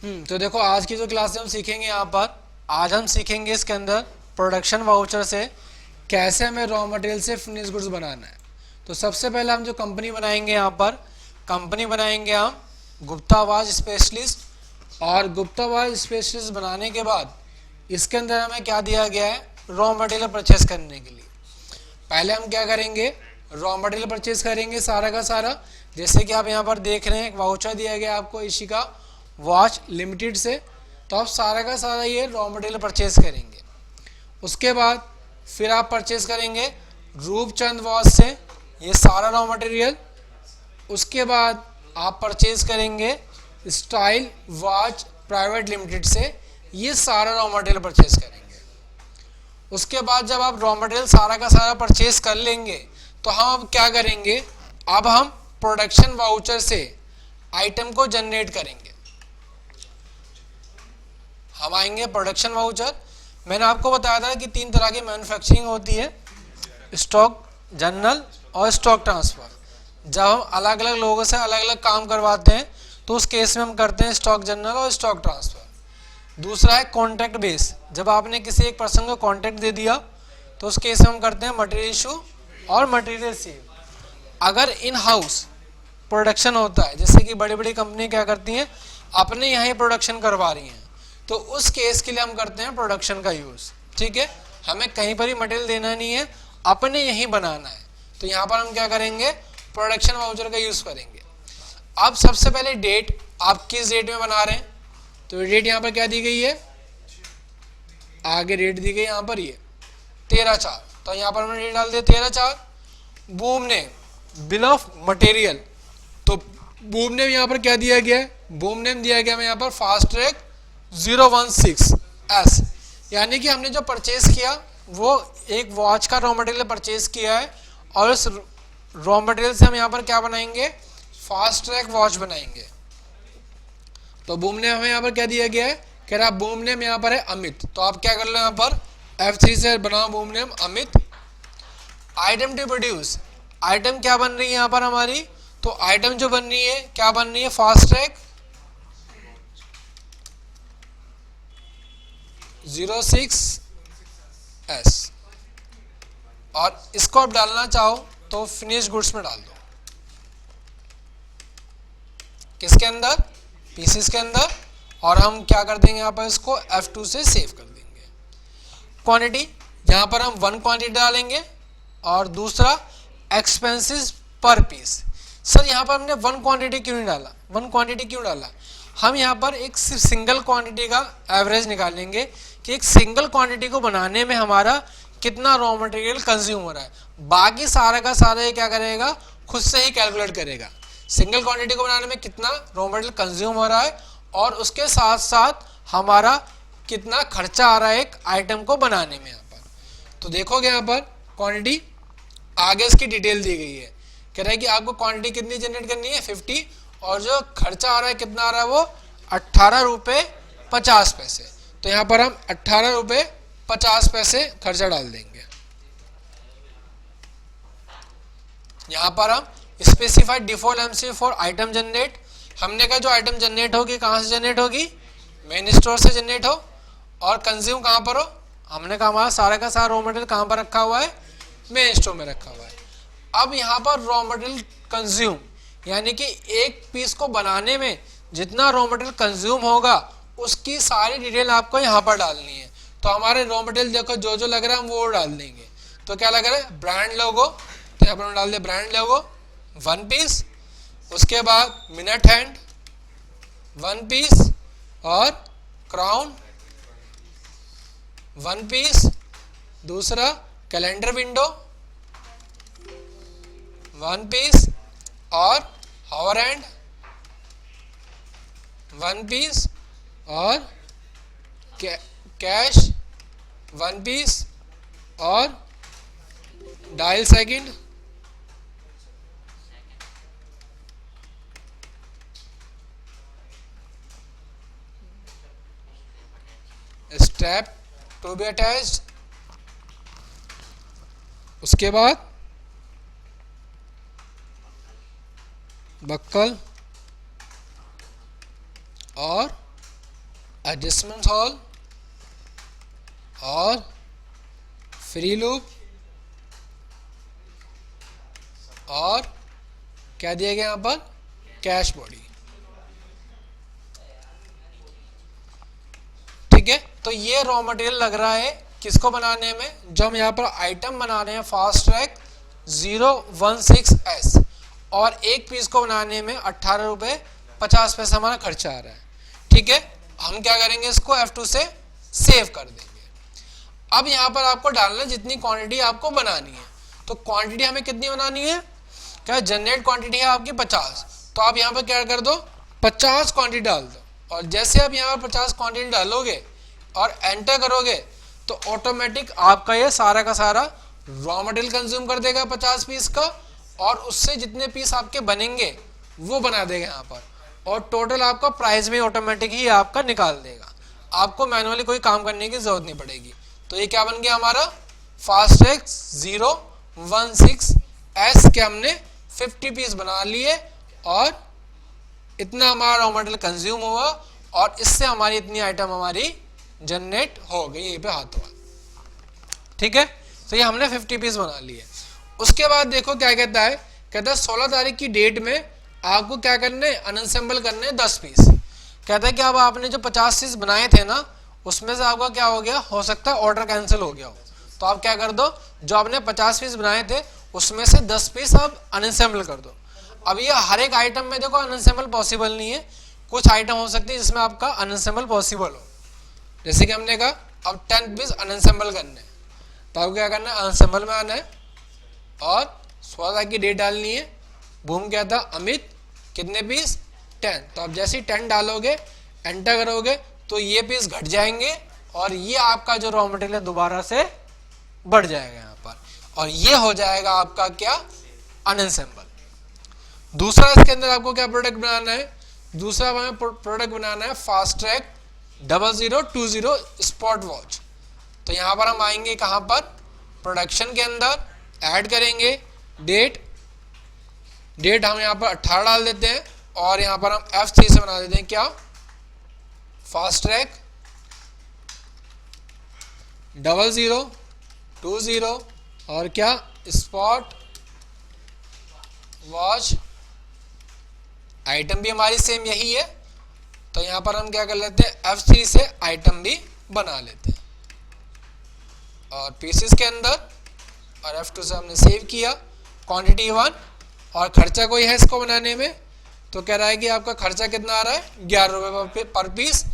तो देखो आज की जो क्लास में हम सीखेंगे यहाँ पर, आज हम सीखेंगे इसके अंदर प्रोडक्शन वाउचर से कैसे हमें रॉ मटेरियल से फिनिश गुड्स बनाना है। तो सबसे पहले हम जो कंपनी बनाएंगे यहाँ पर, कंपनी बनाएंगे हम गुप्ता आवाज स्पेशलिस्ट। और गुप्ता आवाज स्पेशलिस्ट बनाने के बाद इसके अंदर हमें क्या दिया गया है, रॉ मटेरियल परचेस करने के लिए। पहले हम क्या करेंगे, रॉ मटेरियल परचेज करेंगे सारा का सारा। जैसे कि आप यहाँ पर देख रहे हैं एक वाउचर दिया गया आपको इशिका वॉच लिमिटेड से, तो आप सारा का सारा ये रॉ मटेरियल परचेज करेंगे। उसके बाद फिर आप परचेज करेंगे रूपचंद वॉच से ये सारा रॉ मटेरियल। उसके बाद आप परचेज करेंगे स्टाइल वॉच प्राइवेट लिमिटेड से ये सारा रॉ मटेरियल परचेज करेंगे। उसके बाद जब आप रॉ मटेरियल सारा का सारा परचेज कर लेंगे तो हम अब क्या करेंगे, अब हम प्रोडक्शन वाउचर से आइटम को जनरेट करेंगे। हम आएंगे प्रोडक्शन वाउचर। मैंने आपको बताया था कि 3 तरह की मैन्युफैक्चरिंग होती है, स्टॉक जनरल और स्टॉक ट्रांसफ़र। जब हम अलग अलग लोगों से अलग अलग काम करवाते हैं तो उस केस में हम करते हैं स्टॉक जनरल और स्टॉक ट्रांसफ़र। दूसरा है कॉन्ट्रैक्ट बेस, जब आपने किसी एक पर्सन को कॉन्ट्रैक्ट दे दिया तो उस केस में हम करते हैं मटेरियल इशू और मटेरियल सेल। अगर इन हाउस प्रोडक्शन होता है, जैसे कि बड़ी बड़ी कंपनी क्या करती हैं अपने यहाँ ही प्रोडक्शन करवा रही हैं, तो उस केस के लिए हम करते हैं प्रोडक्शन का यूज़। ठीक है, हमें कहीं पर ही मटेरियल देना नहीं है, अपने यहीं बनाना है, तो यहाँ पर हम क्या करेंगे, प्रोडक्शन वाउचर का यूज़ करेंगे। अब सबसे पहले डेट, आप किस डेट में बना रहे हैं, तो डेट यहाँ पर क्या दी गई है, आगे डेट दी गई यहाँ पर ये 13/4, तो यहाँ पर हमने डेट डाल दिया 13/4। बूम ने बिल ऑफ मटेरियल, तो बूम नेम यहाँ पर क्या दिया गया है, बूम नेम दिया गया हमें यहाँ पर फास्ट ट्रैक 016S, यानी कि हमने जो परचेज किया वो एक वॉच का रॉ मटेरियल परचेज किया है और उस रॉ मटेरियल से हम यहाँ पर क्या बनाएंगे, फास्ट ट्रैक वॉच बनाएंगे। तो बूम नेम हमें यहाँ पर क्या दिया गया है, कह रहा बूम नेम यहाँ पर है अमित, तो आप क्या कर लो यहाँ पर F3 से बनाओ boom name Amit. Item to produce, item क्या बन रही है यहाँ पर हमारी, तो आइटम जो बन रही है क्या बन रही है, फास्ट ट्रैक 06S, और इसको आप डालना चाहो तो फिनिश गुड्स में डाल दो, किसके अंदर, पीसीस के अंदर, और हम क्या कर देंगे यहाँ पर इसको F2 से सेव कर देंगे। क्वांटिटी यहाँ पर हम 1 क्वांटिटी डालेंगे और दूसरा एक्सपेंसेस पर पीस। सर यहाँ पर हमने 1 क्वांटिटी क्यों नहीं डाला, 1 क्वांटिटी क्यों डाला, हम यहाँ पर एक सिंगल क्वांटिटी का एवरेज निकालेंगे कि एक सिंगल क्वांटिटी को बनाने में हमारा कितना रॉ मटेरियल कंज्यूम हो रहा है। बाकी सारा का सारा ये क्या करेगा, खुद से ही कैलकुलेट करेगा सिंगल क्वांटिटी को बनाने में कितना रॉ मटेरियल कंज्यूम हो रहा है और उसके साथ साथ हमारा कितना खर्चा आ रहा है एक आइटम को बनाने में। यहाँ पर तो देखोगे यहाँ पर क्वांटिटी आगे इसकी डिटेल दी गई है, कह रहा है कि आपको क्वांटिटी कितनी जनरेट करनी है 50, और जो खर्चा आ रहा है कितना आ रहा है वो 18 रुपये 50 पैसे। तो यहाँ पर हम 18 रुपये 50 पैसे खर्चा डाल देंगे। यहाँ पर हम specified default MCV for item generate, हमने कहा जो आइटम जनरेट होगी कहाँ से जनरेट होगी, मेन स्टोर से जनरेट हो, और कंज्यूम कहाँ पर हो, हमने कहा हमारा सारा का सारा रॉ मटेरियल कहाँ पर रखा हुआ है, मेन स्टोर में रखा हुआ है। अब यहाँ पर रॉ मटेरियल कंज्यूम, यानी कि एक पीस को बनाने में जितना रॉ मटेरियल कंज्यूम होगा उसकी सारी डिटेल आपको यहाँ पर डालनी है। तो हमारे रॉ मटेरियल देखो जो जो लग रहा है हम वो डाल देंगे। तो क्या लग रहा है, ब्रांड लोगो, तो यहाँ पर डाल दे ब्रांड लोगो 1 पीस, उसके बाद मिनट हैंड 1 पीस, और क्राउन 1 पीस, दूसरा कैलेंडर विंडो 1 पीस, और हावर हैंड 1 पीस, और कैश 1 पीस, और dial second strap to be attached. उसके बाद बक्कल और एडजस्टमेंट हॉल और फ्री लूप और क्या दिया गया यहाँ पर, कैश बॉडी। ठीक है, तो ये रॉ मटेरियल लग रहा है किसको बनाने में, जो हम यहाँ पर आइटम बना रहे हैं फास्ट ट्रैक 016S, और एक पीस को बनाने में 18 रुपये 50 पैसे हमारा खर्चा आ रहा है। ठीक है, हम क्या करेंगे, इसको F2 से सेव कर देंगे। अब यहाँ पर आपको डालना जितनी क्वांटिटी आपको बनानी है, तो क्वांटिटी हमें कितनी बनानी है, क्या जनरेट क्वांटिटी है आपकी 50, तो आप यहाँ पर क्या कर दो 50 क्वांटिटी डाल दो, और जैसे आप यहाँ पर 50 क्वांटिटी डालोगे और एंटर करोगे तो ऑटोमेटिक आपका ये सारा का सारा रॉ मटेरियल कंज्यूम कर देगा 50 पीस का, और उससे जितने पीस आपके बनेंगे वो बना देगा यहाँ पर, और टोटल आपका प्राइस में ऑटोमेटिक ही आपका निकाल देगा, आपको मैनुअली कोई काम करने की जरूरत नहीं पड़ेगी। तो ये क्या बन गया हमारा फास्ट ट्रैक 016S के हमने 50 पीस बना लिए, और इतना हमारा रॉ मटेरियल कंज्यूम हुआ, और इससे हमारी इतनी आइटम हमारी जनरेट हो गई यहीं पे हाथों हाथ। ठीक है, तो ये हमने 50 पीस बना लिए। उसके बाद देखो क्या कहता है, 16 तारीख की डेट में आपको क्या करने, अनअसेंबल करने 10 पीस। कहता है कि अब आपने जो 50 पीस बनाए थे ना, उसमें से आपका क्या हो गया, हो सकता है ऑर्डर कैंसिल हो गया हो, तो आप क्या कर दो, जो आपने 50 पीस बनाए थे उसमें से 10 पीस आप अनअसेंबल कर दो। अब ये हर एक आइटम में देखो अनअसेंबल पॉसिबल नहीं है, कुछ आइटम हो सकती है जिसमें आपका अनअसेंबल पॉसिबल हो, जैसे कि हमने कहा अब 10 पीस अनअसेंबल करने, तो आपको क्या करना है, अनअसेंबल में आना है और 16 की डेट डालनी है। बूम क्या था, अमित कितने पीस 10, तो आप जैसे ही 10 डालोगे एंटर करोगे तो ये पीस घट जाएंगे, और ये आपका जो रॉ मटेरियल है दोबारा से बढ़ जाएगा यहाँ पर, और ये हो जाएगा आपका क्या, अनअसेंबल। दूसरा इसके अंदर आपको क्या प्रोडक्ट बनाना है, दूसरा हमें प्रोडक्ट बनाना है फास्ट ट्रैक 0020 स्पॉट वॉच। तो यहाँ पर हम आएंगे कहाँ पर, प्रोडक्शन के अंदर ऐड करेंगे डेट हम यहाँ पर 18 डाल देते हैं, और यहाँ पर हम F3 से बना देते हैं क्या, फास्ट ट्रैक 0020 और क्या, स्पॉट वॉच। आइटम भी हमारी सेम यही है, तो यहाँ पर हम क्या कर लेते हैं, F3 से आइटम भी बना लेते हैं, और पीसेस के अंदर, और F2 से हमने सेव किया, क्वांटिटी 1, और खर्चा कोई है इसको बनाने में, तो कह रहा है कि आपका खर्चा कितना आ रहा है 11 रुपये पर पीस,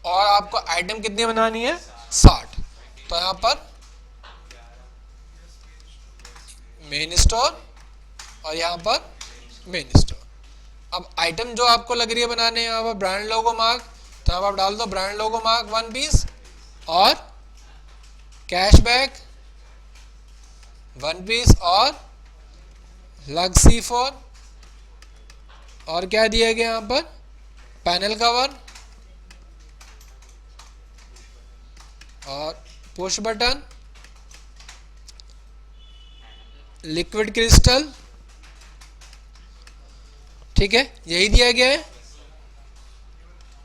और आपको आइटम कितनी बनानी है 60, तो यहाँ पर मेन स्टोर और यहाँ पर मेन स्टोर। अब आइटम जो आपको लग रही है बनाने, यहाँ पर ब्रांड लोगो मार्क, तो अब आप डाल दो ब्रांड लोगो मार्क 1 पीस, और कैशबैक 1 पीस, और लग C4, और क्या दिया गया यहाँ पर, पैनल कवर और पुश बटन, लिक्विड क्रिस्टल। ठीक है, यही दिया गया है,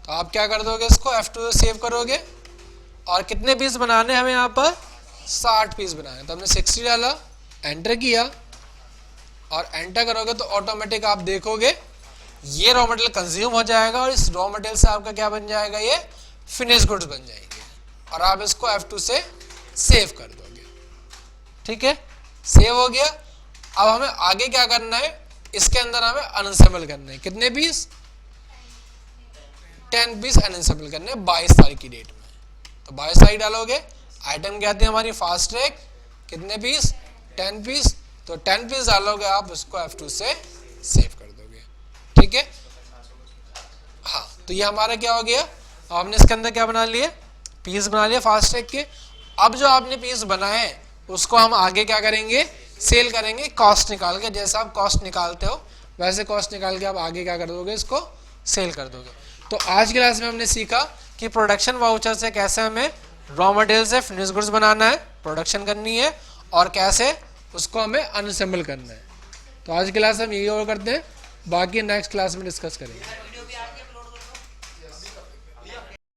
तो आप क्या कर दोगे, इसको F2 से सेव करोगे, और कितने पीस बनाने हमें यहाँ पर 60 पीस बनाए, तो हमने 60 डाला, एंटर किया, और एंटर करोगे तो ऑटोमेटिक आप देखोगे ये रॉ मटेरियल कंज्यूम हो जाएगा, और इस रॉ मटेरियल से आपका क्या बन जाएगा, ये फिनिश गुड्स बन जाएंगे, और आप इसको F2 से सेव कर दोगे। ठीक है, सेव हो गया। अब हमें आगे क्या करना है, इसके अंदर हमें अनअसेंबल करना है, कितने पीस 10 पीस अनअसेंबल करने 22 तारीख की डेट में, तो 22 तारीख डालोगे, आइटम क्या आती है हमारी फास्ट ट्रैक, कितने पीस 10 पीस, तो 10 पीस डालोगे आप, उसको F2 से सेव कर दोगे। ठीक है, हाँ, तो ये हमारा क्या हो गया, आपने इसके अंदर क्या बना लिए, पीस बना लिए फास्ट ट्रैक के। अब जो आपने पीस बनाए उसको हम आगे क्या करेंगे, सेल करेंगे, कॉस्ट निकाल के, जैसा आप कॉस्ट निकालते हो वैसे कॉस्ट निकाल के आप आगे क्या कर दोगे, इसको सेल कर दोगे। तो आज की क्लास में हमने सीखा कि प्रोडक्शन वाउचर से कैसे हमें रॉ मटेरियल से फिनिश गुड्स बनाना है, प्रोडक्शन करनी है, और कैसे उसको हमें अनअसेंबल करना है। तो आज की क्लास हम यही और करते हैं, बाकी नेक्स्ट क्लास में डिस्कस करेंगे।